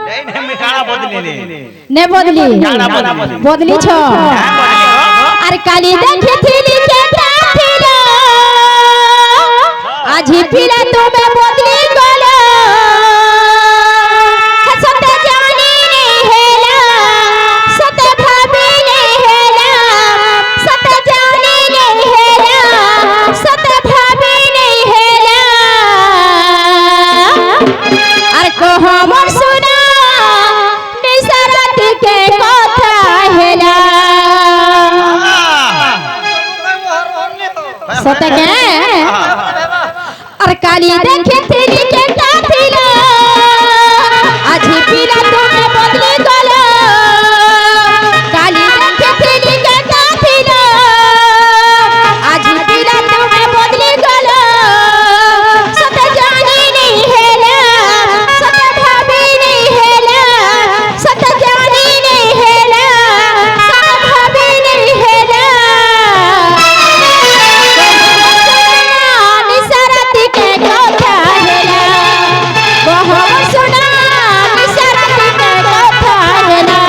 मैं काना बदली ने बदली बदली छ अरे काली देखी थी के थिलो आज ही फिरा तुम्हें बदली गलो सते जानी नहीं हेला सते भाभी नहीं हेला सते जानी नहीं हेला सते भाभी नहीं हेला अरे को हमर सुना निसरत के कथा हेला सते के अरे काली देखे थी के थिलो आज ही फिरा तुम्हें बदली गलो काली देखे थी के थिलो आज ही फिरा तुम्हें बदली गलो सते जानी नहीं हेला सते भाभी नहीं हेला सते जानी नहीं हेला सते भाभी नहीं हेला निसरत के कथा हेला बहुत सुना निसरत के कथा हेला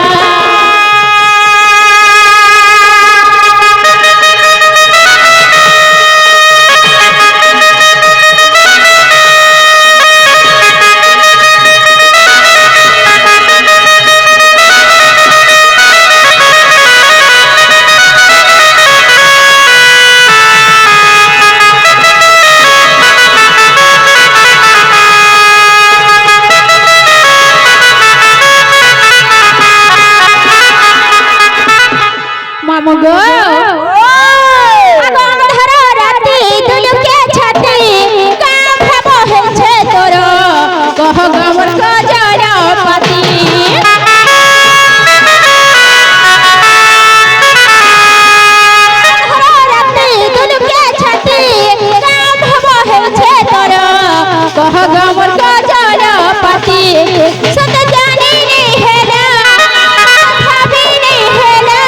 मामू गो आगो अंधार राती दुलु के छाती काम भाबो है छे तोर कह गमर को जरा पति अंधार राती दुलु के छाती काम भाबो है छे तोर कह गमर को जरा पति सत जानी नहीं हेला भाभी नहीं हेला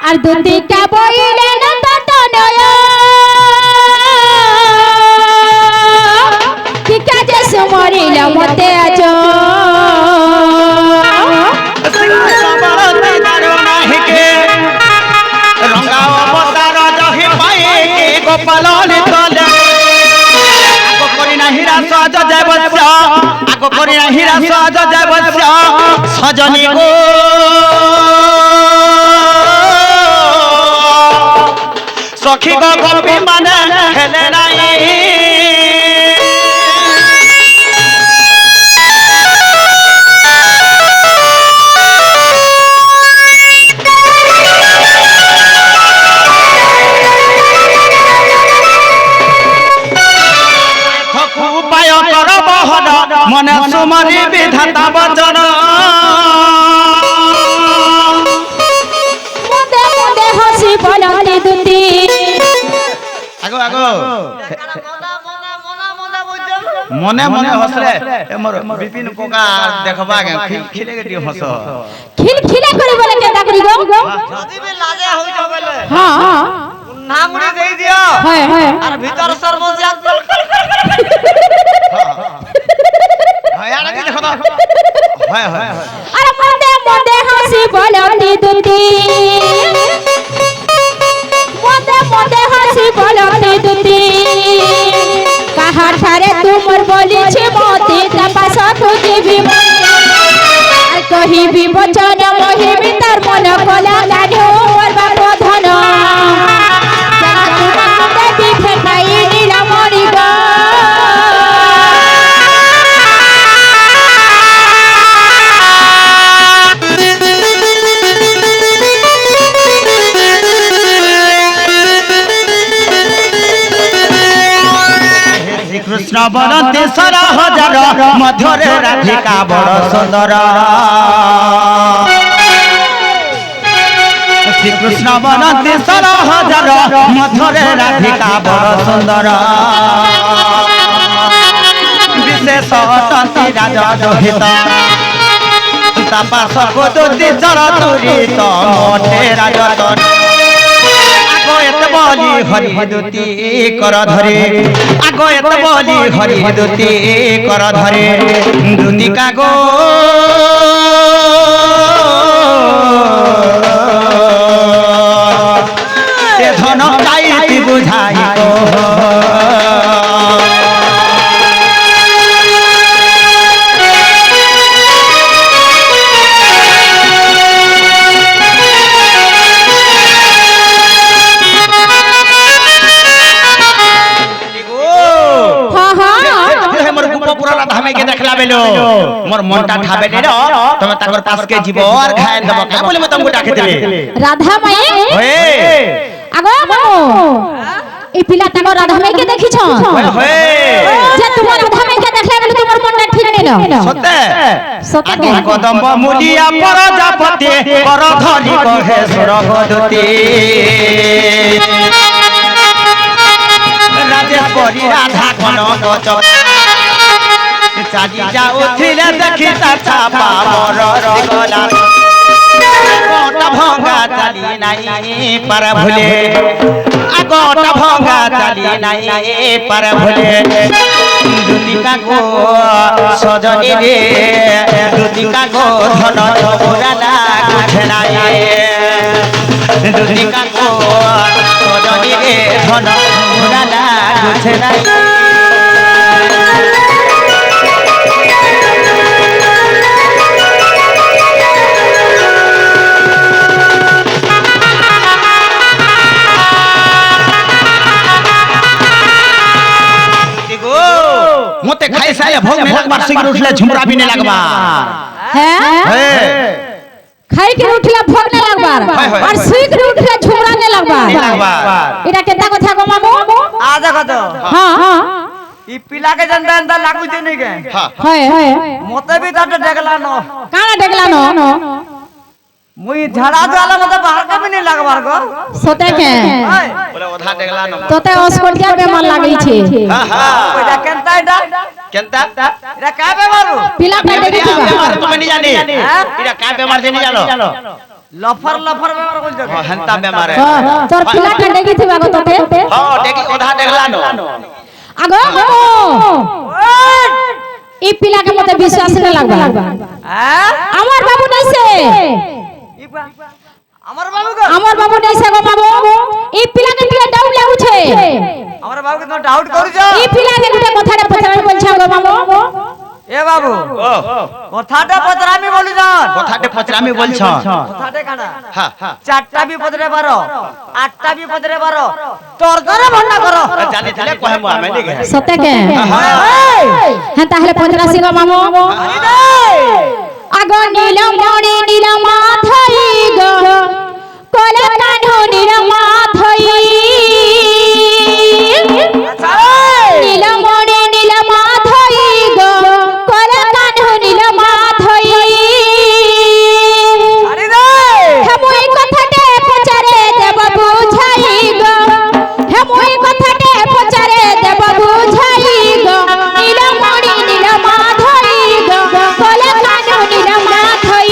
আর দুদিকা বইলে না ততনয় কি কাজে সুমরিল মতে আজ रंगा अवतार जहि पाए गोपाल तले आगो करिना हीरा सहज देवस्य आगो करिना हीरा सहज देवस्य सजनी गो सखी गो गोपी माने हेले नाही उपाय कर बहन मन सुमरी विधाता वचन मुदे मुदे हसी बोलती दुती आगो आगो मने मने हसले मोर विपिन कोका देखबा के खिले के हस खिलखिला करी बोले केदा करी गो जदी भी लागे होई जबेले हां नामुड़ी देई दियो हाय हाय और भीतर सर्वजिया हाय आना के देखो हाय हाय अरे मुदे मुदे हसी बोलती दुती मुदे मुदे हसी बोलती दुती कहा ठारे तुमर बोली छे मोती तपास खुदी भी কহিবি বচন মহিবি তার মন কলা লাডু মোর বাপ ধন দেবী ফেকাই নীলমণি গো কৃষ্ণ বনতে সরা হাজার মধ্যরে রাধিকা বড় সুন্দর শ্রীকৃষ্ণ বনতে সরা হাজার মধ্যরে রাধিকা বড় সুন্দর বিশেষ অতন্তি রাজা রহিত তাপাস গোদতি চরতুরিত মঠে রাজতন এত বলি হরি দুতি কর ধরে আগো এত বলি হরি দুতি কর ধরে দুতি কাগো সে ধন চাইতি বুঝাই গো मोर मनटा ठाबे ने रो तमे ताकर पास के जीवो और खाए दबो का बोले मैं तुमको डाके दिले राधा माई ओए আগো মামু এই পিলা তাগো রাধা মাইকে দেখিছ ओए যে তোমার রাধা মাইকে দেখলে বলে তোমার মনটা ঠিক নেই না সত্যে সত্যি আগে কদম্ব মুলিয়া প্রজাপতি কর ধরি কহে সুরবদতি রাজেশ্বরী রাধা কনক চক চাজি যাও ছিলে দেখি তা ছাপা বড় গলা আগটা ভঙ্গা চালি নাই পার ভুলে আগটা ভঙ্গা চালি নাই পার ভুলে দুদিকা গো সজনী রে দুদিকা গো ধন পুরা লাগুছে নাই দুদিকা গো সজনী রে ধন পুরা লাগুছে নাই मोते खाई साया भोग में लगबार सिगर उठले झुमरा भी नहीं लगबार হ্যাঁ খাই के উঠলে ভোগ না লাগবার আর সুই के উঠলে ঝুমরা না লাগবার এটা কেতা কথা গো মামু आ देखो तो हां हां ई पिला के जनता अंदर लागू दे नहीं के হয় मोते भी तट देखला न কানা দেখলা ন मुई झड़ा जाला मते बाहर का भी नहीं लगबार गो সতে কে बोले ओधा देखला न তোতে অস্কটিয়া বেমার লাগিছে हां हां ओइदा केनता इडा केनता एरा का बेमारू পিলা পেটে দিবা बेमार तुम नहीं जाने इरा का बेमार जे नहीं जानो लफर लफर बेमार बोल जग हंता बेमार है তোর পিলা পেটে দিবা গো তোতে हां देखी ओधा देखला न আগো এই পিলাকে মতে বিশ্বাস না লাগবা हैं আমার বাবু নাইছে আমার বাবু গো আমার বাবু নাইছে গো বাবু এই পিলাকে টিকে ডাউট লাগুছে আমার বাবু কে তো ডাউট করছ এই পিলাকে একটা কথাটা পছাড়ি বলছ গো বাবু এ বাবু ओ কথাটা পতরামি বলি যান কথাতে পচরামি বলছ কথাটা কানা हां हां চারটা বিপদরে পারো আটটা বিপদরে পারো তোর করে ভন্ডা করো জানি জানি কহে মু আমি দেখে সতে কে হ্যাঁ তাহলে পঞ্চরাশি গো মামু আনি দে আগো নীল মণি নীল মাথাই গো কলা কানো নীল মাথাই আচ্ছা নীল মণি নীল মাথাই গো কলা কানো নীল মাথাই আনি দে হেমুই কথাতে পচারে দেব বুঝাই গো হেমুই কথাতে পচারে দেব বুঝাই গো নীল মণি নীল মাথাই গো কলা কানো নীল মাথাই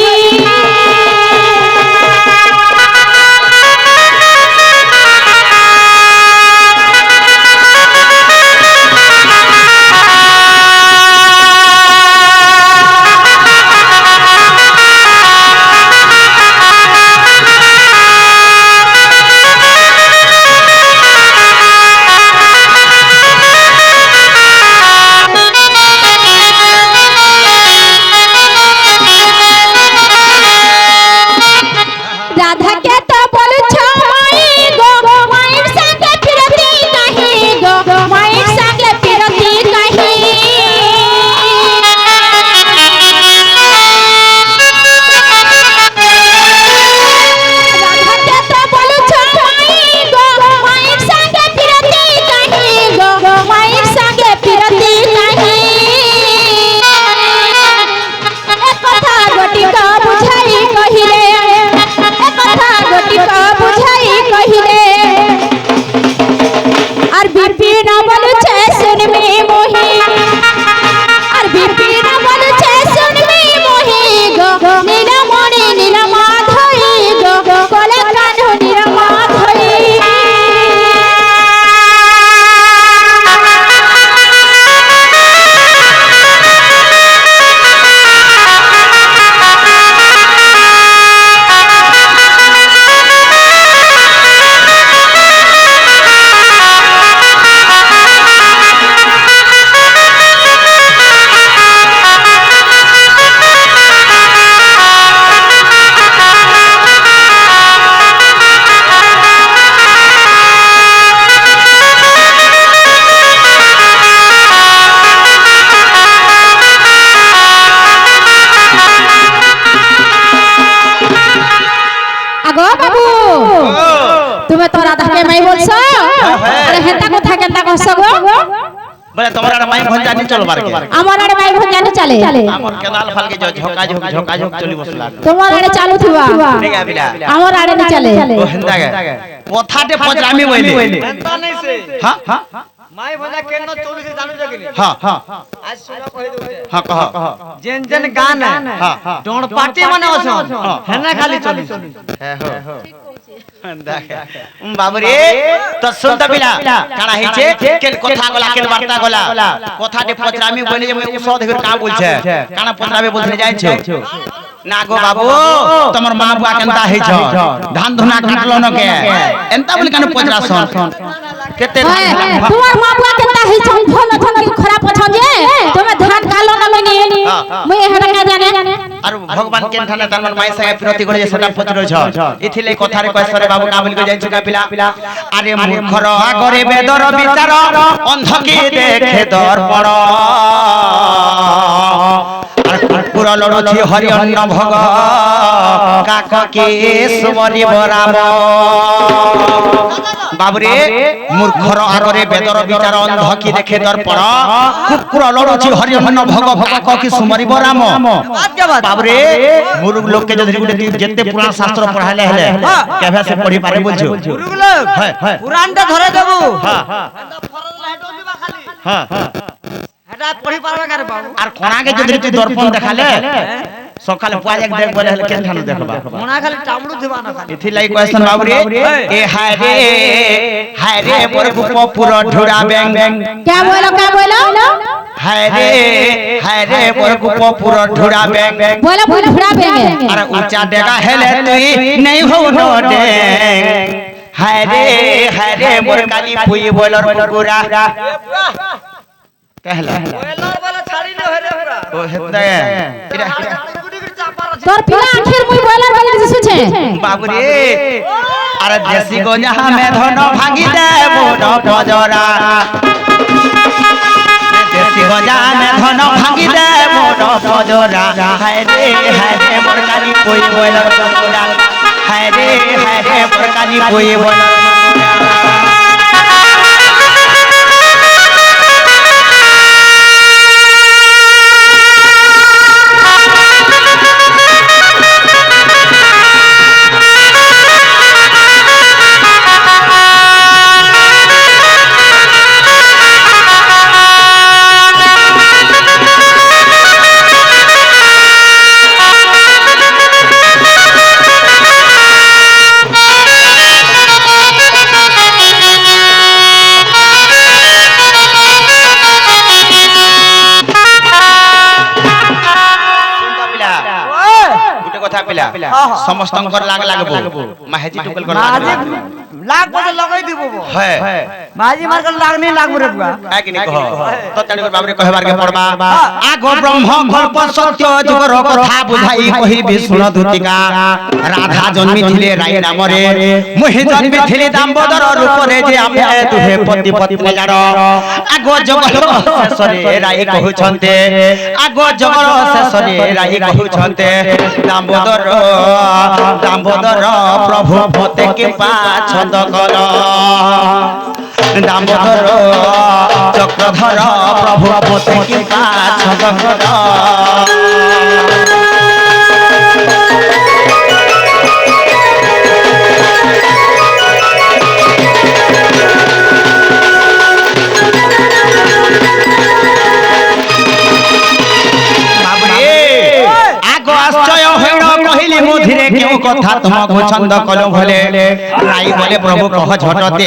ভঞ্জানি চলবার কে আমার আড়ে মাই ভঞ্জানি চালে আমার কেনাল ফালকে ঝকা ঝক চলি বসলা তোমার আড়ে চালু থিবা ঠিক আছে বিলা আমার আড়ে নি চালে ও হেন্দা গে কথাতে পজরামি বইলে এন্তা নাই সে হ্যাঁ হ্যাঁ মাই ভজা কেন চলিছে জানো জগিনি হ্যাঁ হ্যাঁ আজ শুনা কই দউছে হ্যাঁ কহ যেন যেন গান হ্যাঁ হ্যাঁ ডোণ পার্টি মানে আছে হেনা খালি চলিছে হ্যাঁ হো বাবরে তো শুনতা বিলা কানা হইছে কেন কথা গলা কেন বার্তা গলা কথাতে পজরামি বইলে যে উসো দেখে কা বলছে কানা পজরামি বলতে যাইছো না গো বাবু তোমার মা বুয়া কেনতা হইছ ধান ধুনা কাটলো ন কে এনতা বলি কেন পজরা শোন কেতে তোমার মা বুয়া কেনতা হই ছন ফোন ছন কি খারাপ ছন যে তুমি ধান কালো না লনি মই হেডা কা জানে আর ভগবান কেন ঠানে তার মাই সাগে প্রতি করে সেটা পজরো ছ ইথিলে কথারে কয়সরে বাবু কা বলি কই যাইছো কা পিলা আরে মূর্খর আগরে বেদর বিচার অন্ধ কি দেখে দর্পণ আর কুকুর লড়ুছি হরি অন্ন ভগ কাক কে সুমরিব রাম বাবরে মূর্খর আগরে বেদর বিচার অন্ধ কি দেখে দর্পণ কুকুর লড়ুছি হরি অন্ন ভগ কাক কি সুমরিব রাম বাবরে মূর্খ লোককে যদি গুটে যেতে পুরাণ শাস্ত্র পড়াইলে হেলে কেভে সে পড়ি পারে বলছো গুরুগুলো হ্যাঁ হ্যাঁ পুরাণটা ধরে দেবো হ্যাঁ ফরজ লাইটও দিবা খালি হ্যাঁ হ্যাঁ এটা পড়ি পারবে কারে বাবু আর কোনাকে যদি তুই দর্পণ দেখালে সকালে পুয়াজ এক দেখ বলে হলে কেন ঠানো দেখবা মোনা খালি টামড়ু দিবা না খালি ইথি লাই কোয়েশ্চন বাবুরে এ হায় রে পর পুর ঢুড়া ব্যাং ব্যাং কে বলো হায় রে পর পুর ঢুড়া ব্যাং ব্যাং বলো ভুল ঘুরা বেগে আর উঁচা ডেগা হেলে তুই নাই হও নো ড্যাং হায় রে মোর কালি পুই বলর পুরা कहला ওয়েলার বলে ছাড়ি নে হরে পুরা ओ हेता इरा গুড়ি গুড়ি চাপার আছে তোর পিলা আখের মুই বলার বলে দিছুছে बाबू रे अरे देसी गोंजा में धन भांगी दे मोर पजरा देसी गोंजा में धन भांगी दे मोर पजरा हाय रे मोर काली कोई बोलर पजरा हाय रे मोर काली कोई बोलर समस्तंकर लाग लागबो माहेजी टुकल कर মাঝি লাগ বলে লাগাই দিব है মাঝি মার कर लाग नहीं लाग रे बुआ है कि नहीं कहो तो तणी कर बाबरे कहबार के पड़बा आगो ब्रह्म गल्प सत्य जुगर कथा बुझाई कहि विष्णु दूतिका राधा जन्मी थिले राई नाम रे मोहि जन्मी थिले दामोदर रूप रे जे आमे तुहे पति पत्नी लाड आगो जगर शेषरे राई कहु छन्ते आगो जगर शेषरे राई कहु छन्ते दामोदर प्रभु मते के पाछंद कल दामोदर चक्रधर प्रभु मते के पाछंद कल মধিরে কেউ কথা তোমাকে ছন্দ কল ভলে রাই বলে প্রভু কহ ঝটতে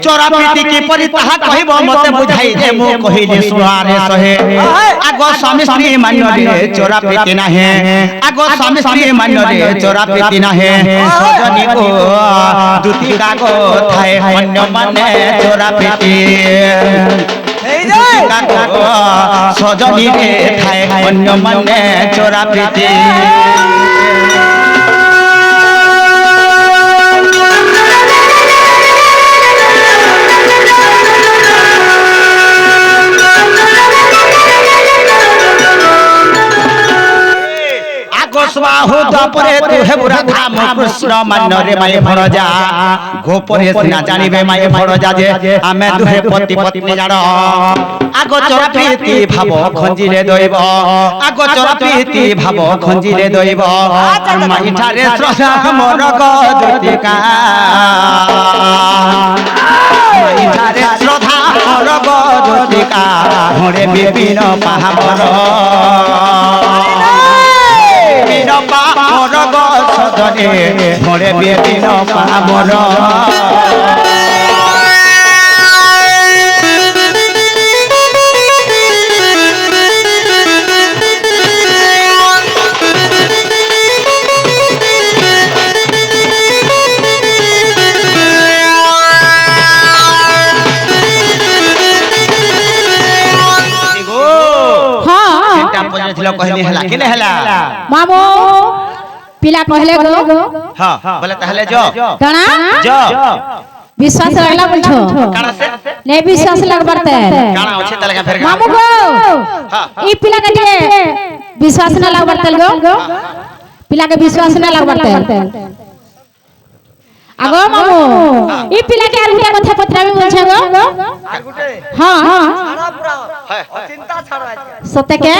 চোরা প্রীতি কি পরি তাহা কহিব মতে বুঝাই দে মু কহিলি সুহারে সহে আগ স্বামী স্ত্রী মান্যরে চোরা প্রীতি নাহে আগ স্বামী স্ত্রী মান্যরে চোরা প্রীতি নাহে সজনী গো দুতি কাগ থায়ে অন্য মানে চোরা প্রীতি সজনী রে থায়ে অন্য মানে চোরা প্রীতি स्वाहु द्वापरे तु हेबु राधा मो कृष्ण मान्यरे माय भणजा गोपरे सिना जानिबे माय भणजा जे आमे दुहे पति पत्नी जान आगोचर प्रीति भाव खंजिले दैव आगोचर प्रीति भाव खंजिले दैव माइठारे श्रद्धा मोर गज्योतिका माइठारे श्रद्धा मोर गज्योतिका घरे विपिन पाहामर विपिन पाहामर गछदने घरे विपिन पाहामर कहले हला कि नहीं हला मामो पिला कहले गो हां बोले तहले जो कणा जो विश्वास रहला बोलछो काना से ने विश्वास लग बरते काना होछे तले फेर मामू गो ई पिला के लिए विश्वास न लग बरते गो पिला के विश्वास न लग बरते आगो मामू ई पिला के आर गुटे कथा पत्रा में बोलछे गो आर गुटे हां सारा पूरा चिंता छाड़ सत्य के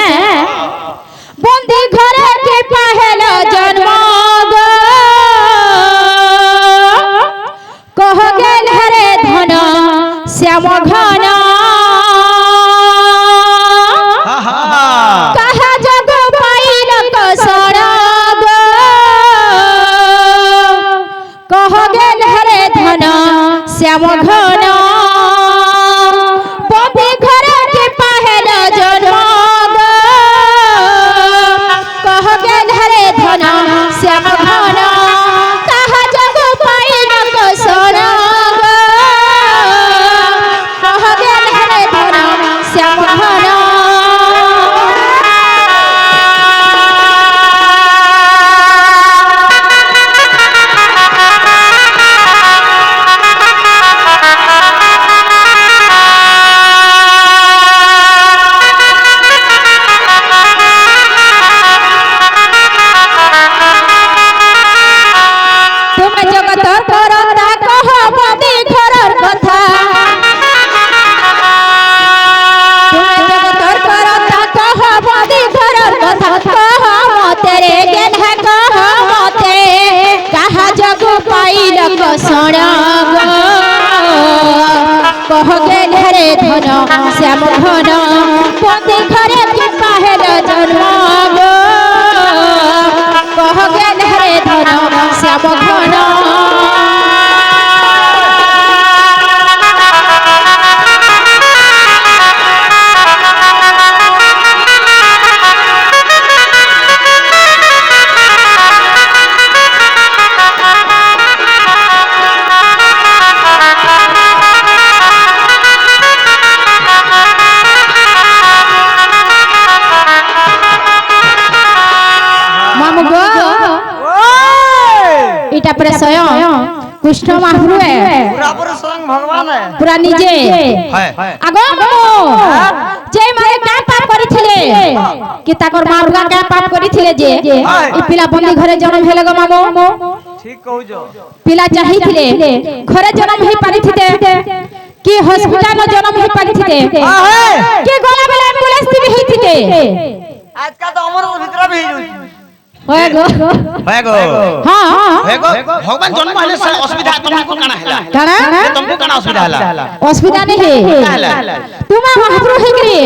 बंदी घर के पहला जन्म गो कह गेल हरे धन श्याम घन कहा जग पाइल कसर गो कह गेल हरे धन श्याम घन बंदी घर के पहला जन्म श्याम घन कहा जग पाइल कसर कह गेल हरे धन श्याम घन कह गेल हरे धन श्याम घन बंदी घरे के पहल जन्म गो कह गेल हरे धन श्याम घन कृष्ण महाप्रभु है पूरा पूरा स्वयं भगवान है पूरा निजे आगो जे मारे का पाप करिथिले कि ताकर मारुगा का पाप करिथिले जे ई पिला बंदी घरे जन्म हेले गो मामो ठीक कहू जो पिला चाहिथिले घरे जन्म हे पारिथिते कि हॉस्पिटल में जन्म हे पारिथिते कि गोला बेला एम्बुलेंस भी हेथिते आज का तो अमर भीतर भी होएगो हां होएगो भगवान जन्म हेले से असुविधा तुमको काना हैला काना तुमको काना असुविधा हैला असुविधा नहीं है तुमा महाप्रभु हे करी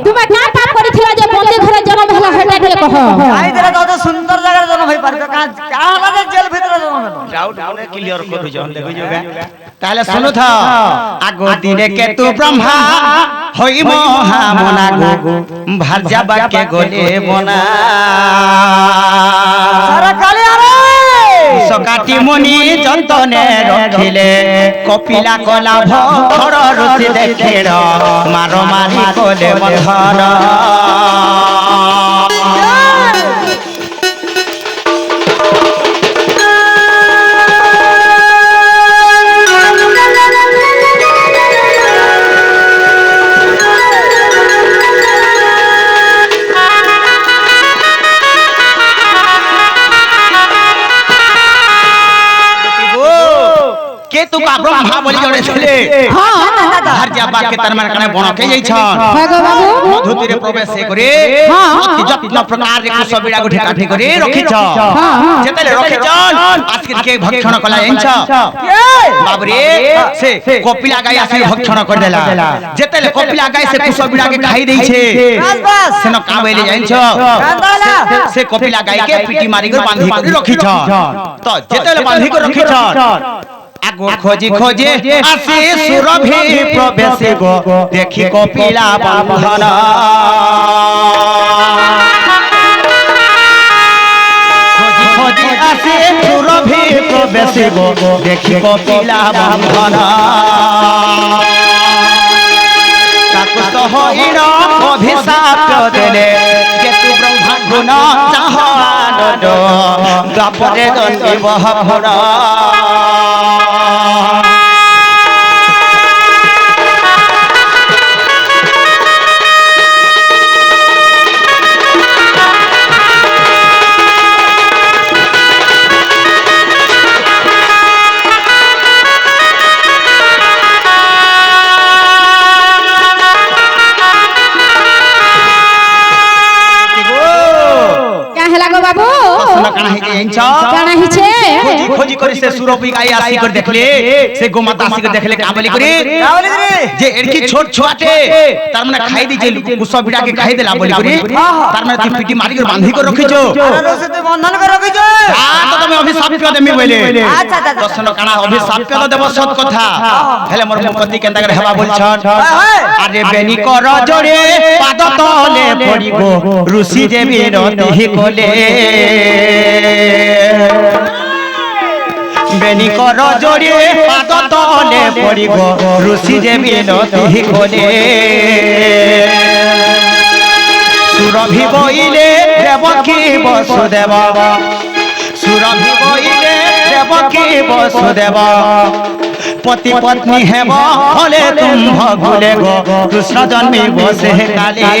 तुमा का पाप करिथिला जे बंदी घरे जन्म हेला हेटा के कह आई तेरा तो सुंदर जगह जन्म होई पार का होला जेल भीतर जन्म हेलो डाउट मने क्लियर कर जो देखो जोगा ताले सुनो था आगो दिने के तू ब्रह्मा होई मोहा मना गो भार्या बाके गोले बना सारा काले आरे सकाटी मुनि जतने रखिले कपिला कला भर ऋषि देखेर मारो मारी कोले बंधन तुका ब्रह्मा बोली जड़े छले हां हर जाबा के तरमान कने बनके जाई छन हां गो बाबू मधुतीरे प्रवेश करे हां अति जत्न प्रकार रे कुछ बिड़ा गुठी काठी करे रखी छ हां जेतले रखी छन आज के भक्षण कला जाई छ बाबरे से कपिला गाय आसी भक्षण कर देला जेतले कपिला गाय से कुछ बिड़ा के खाई देई छे बस बस सेनो कावेले जाई छ कांदाला से कपिला गाय के पिटी मारी कर बांधी कर रखी छ तो जेतले बांधी कर रखी छ आगो खोजी खोजे आसी सुरभि प्रवेश गो देखि कपिला बंधन खोजी खोजी आसी सुरभि प्रवेश गो देखि कपिला बंधन काकुत होइन अभिशाप देले केतु ब्रह्मा गुण चाहन द्वापरे दण्डी बहपुर बाबू काना हे जे इंच काना हिचे खोजी खोजी करे से सुरपी गाय आसी कर देखले से गोमाता आसी कर देखले काबली करे जे एड़की छोट छोटे तार माने खाई दी जे कुछ बिड़ा के खाई देला बोली करे तार माने ती पिटी मारी कर बांधी कर रखिजो अरे रोसे ते बंधन कर रखिजो हां तो तमे अभिशाप कर देमी बोले अच्छा अच्छा दर्शन काना अभिशाप कर देबो सत कथा हेले मोर मुखती केनता कर हेबा बोल छन अरे बेनी कर जोड़े पाद तले पड़िगो ऋषि जे बिनती कोले बेनी कर जोड़े पाद तले पड़िगो ऋषि जे बिनती कोले सुरभि बोइले देवकी वसुदेव सुरभि बोइले देवकी वसुदेव पति पत्नी हेब भले तुम भूले गो कृष्ण जन्मी बसे काले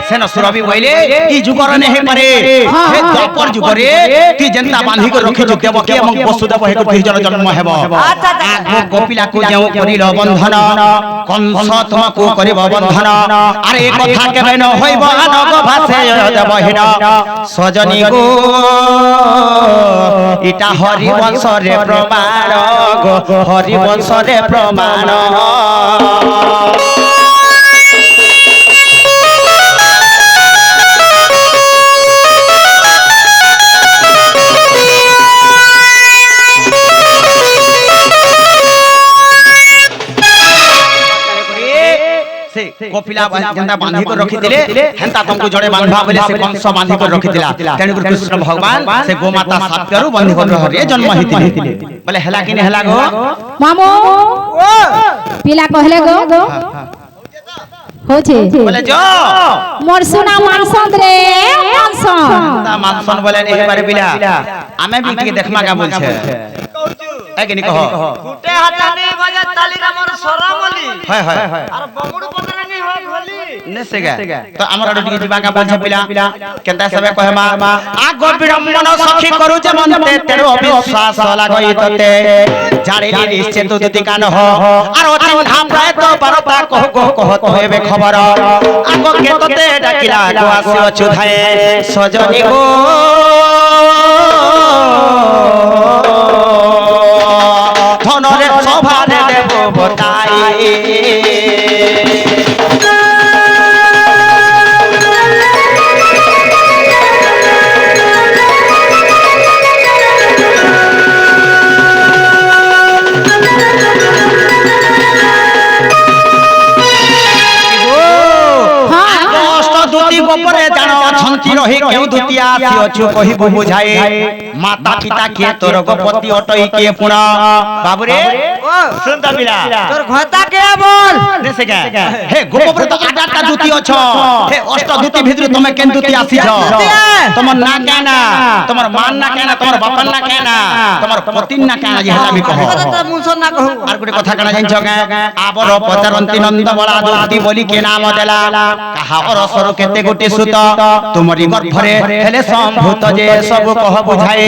सेन सुरभि बोइले ई जुगर ने हे परे हे द्वापर जुगरे ती जनता बांधी को रखि जुके देवकी एवं वसुदेव हे को जन जन्म हेबो आगो गोपिला को जेउ करिल बंधन कंस तुमको करिब बंधन अरे एक कथा केबे न होइब अनग भासे देवहीन सजनी गो इटा हरि वंश रे प्रमाण गो हरि वंश रे प्रमाण कपिला जंदा बांधी को रखी दिले हेंता तुमको जड़े बांधबा बोले से कंस बांधी को रखी दिला तेनु कृष्ण भगवान से गोमाता साप्यरु बांधी को रे जन्म हितिले बोले हेला कि ने हेला गो मामू पिला कहले गो होछे बोले जो मोर सुना मानसन रे मानसन ता मानसन बोले ने बारे पिला आमे भी के देखमा का बोल छे ए कि नि कहो फुटे हाताने बजे तालिका मोर सरमली हाय हाय और बगुड़ पतरा नहीं होय खोली ने सेगा तो हमर अडटी जीवा का बोल छे पिला केनता सबे कहे मा आगो विडम्बन सखी करू जे मनते तेरो अविश्वास लागई तते जारे निश्चय तो दुति कान हो और ओतिन धाम रहे तो बरता कह तो हेबे खबर आगो के तते डाकिला गो आसी अचुधाए सजनी गो धनरे सभारे देव बताई गोपरे जानो छंती রহি কেউ দুতিয়া আসিଅଛୁ কহিবু বুঝাই মাতা পিতা কিଏ তোর গোপতি অটই কিଏ পুণ বাবুরে ও শুন তো পিলা তোর ঘটা কে বল নে সে কে হে গোপব্রত আডাটা দুতি অছ হে অষ্ট দুতি ভিতরে তুমি কেন দুতি আসিছ তোমার না কেনা তোমার মান না কেনা তোমার বাপন না কেনা তোমার পতিন না কেনা যে আমি কহ তোর মুনসন না কহু আর গোটে কথা কেনা জানিছ কে আবর পচারন্তি নন্দ বলা দুতি বলি কে নাম দেলা কাহা অরসর কেতে গোটে সুত তোমারি গর্ভরে হেলে সম্ভূত যে সব কহ বুঝাই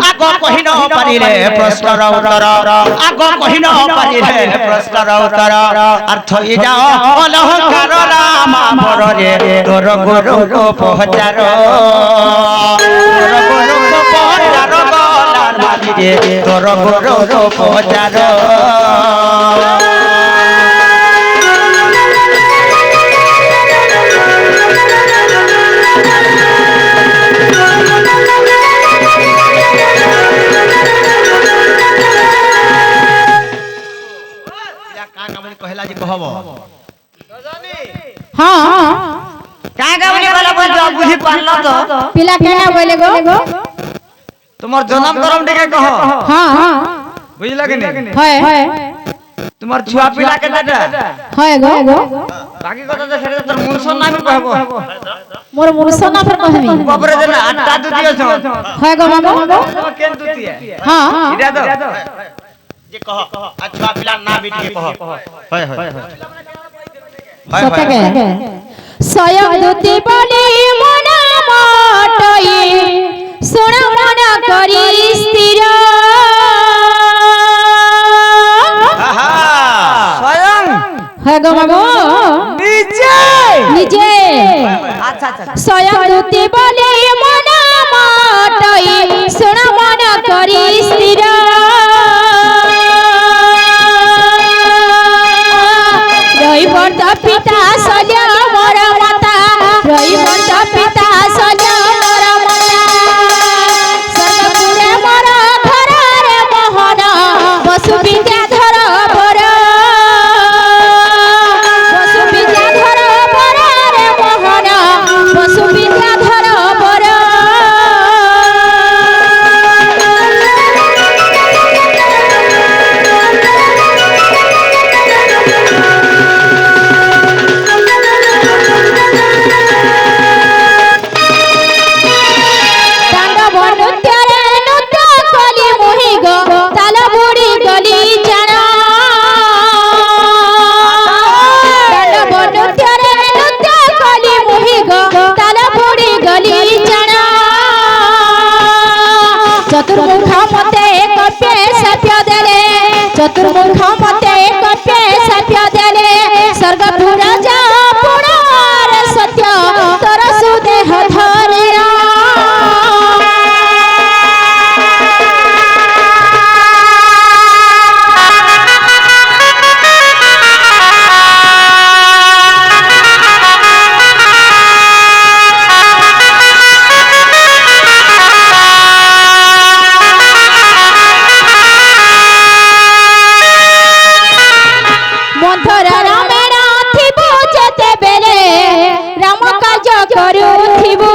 আগ কহি ন পারিলে প্রশ্নর উত্তর আগ কহি ন পারিলে প্রশ্নর উত্তর অর্থ ই যাও অলহংকার রাম আমরে তোর গুরু পহচার তোর গুরু পহচার গলা লাগিরে তোর গুরু পহচার कहला जी कहब हाँ का गावली वाला बोल जो बुझी पारला तो पिला केना बोले गो তোমার জন্ম করম টিকে কহ हाँ हाँ বুঝলা কি নাই है তোমার ছুয়া পিলা কে দাদা है गो বাকি কথা তো সেটা তোর মুনসন নামে কহব मोर मुरसना पर कहमी বাবরে দেনা আটটা দুতি আছে है गो बाबू তোমার কেন দুতি हाँ এটা দাও जे कह अच्छा पिला ना बेटी के कह होय होय सत्य के स्वयं दुति बोली मना मटई सुन मन करी स्थिर স্বয়ং है गो बाबू নিচে निजे আচ্ছা আচ্ছা स्वयं दुति बोली मना मटई सुन मन करी स्थिर रही बर्द पिता सल्य मोर माता रही बर्द पिता सल्य मोर माता सर्वपुरे मोर घर रे मोहन बसु विद्याधर बर बसु विद्याधर बर रे मोहन बसु विद्याधर बर चतुर्मुख मते कप्य सप्य देले चतुर्मुख मते कप्य सप्य देले स्वर्गपुर जा पुरार सत्य तर सुदेह धरिरा মন্থরা রামেণ থিবু যেতে বেলে রাম কাজ করুথিবু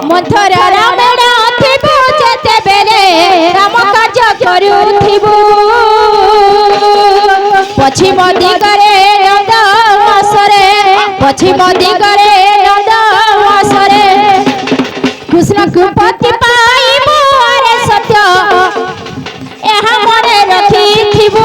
মন্থরা রামেণ থিবু যেতে বেলে রাম কাজ করুথিবু পশ্চিম দিগরে নন্দ আসরে পশ্চিম দিগরে নন্দ আসরে কৃষ্ণକୁ ପତି ପାଇବୁ ଆରେ ସତ୍ୟ ଏହା ମନେ ରଖିଥିବୁ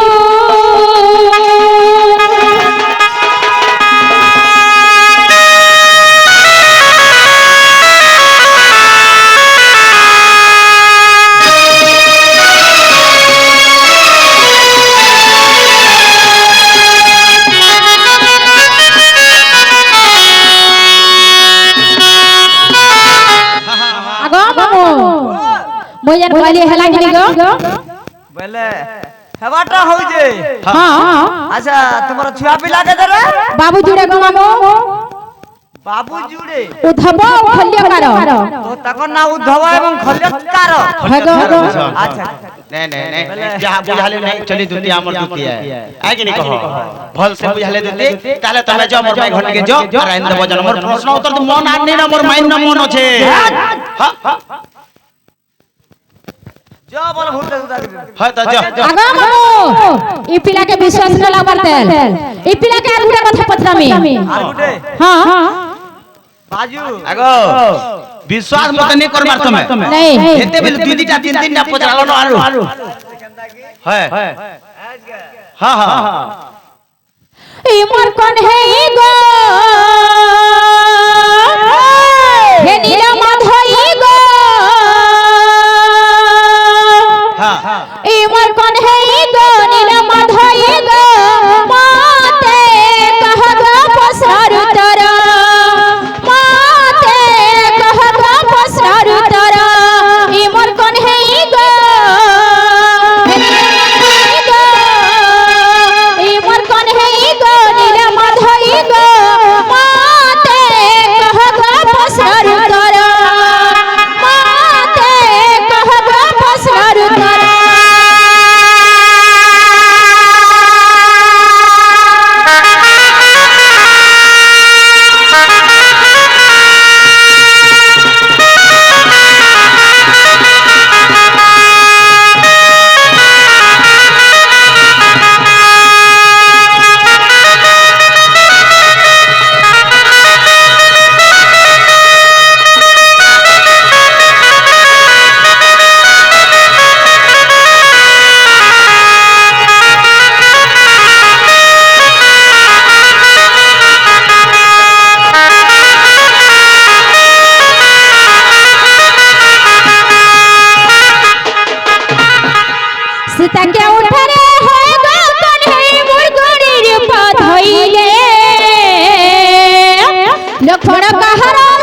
ଆଗ ମାମୁ ମୁଁ ଜାନ କହିଲି ହେଲା କି ଗো বলে হেবাটা হইছে ହଁ আচ্ছা তোমার ছুয়া পিলা কে দেরে বাবু জুড়ে গো মামু বাবু জুড়ে উদ্ধব খল্যকার তো তখন না উদ্ধব এবং খল্যকার হগো আচ্ছা नहीं नहीं नहीं जहां बुझाले नहीं चली दुती हमर दुती है आगे नहीं कहो भल से बुझाले दुती ताले तमे जो मोर भाई घट के जो और आइन देबो जन मोर प्रश्न उत्तर तो मन आनी ना मोर माइन ना मन আছে हां जो बोल भूल दे हां त जो আগো মামু ই পিলাকে বিশ্বাস ন লাগবার তেল ই পিলাকে আর গুটা কথা পছরামি আর গুটে हां बाजू आगो विश्वास मत नहीं करबार तमे नहीं एते बेल दुई दुईटा तीन तीनटा पचरालो न आरो है हां हां ই মোর কোন হে গো হে নীলা মাধই গো हां ই মোর কোন হে গো নীলা মাধই গো মাতে কহ গো পসরার তরা মাতে কহ গো পসরার তরা ই মোর কোন হে গো হে নীলা মাধই গো ই মোর কোন হে গো নীলা মাধই গো মাতে কহ গো পসরার তরা মাতে কহ গো পসরার তরা সীতাকে উঠারে হয় গো কন্হে মোর গড়ির পা ধইলে লক্ষণ কাহার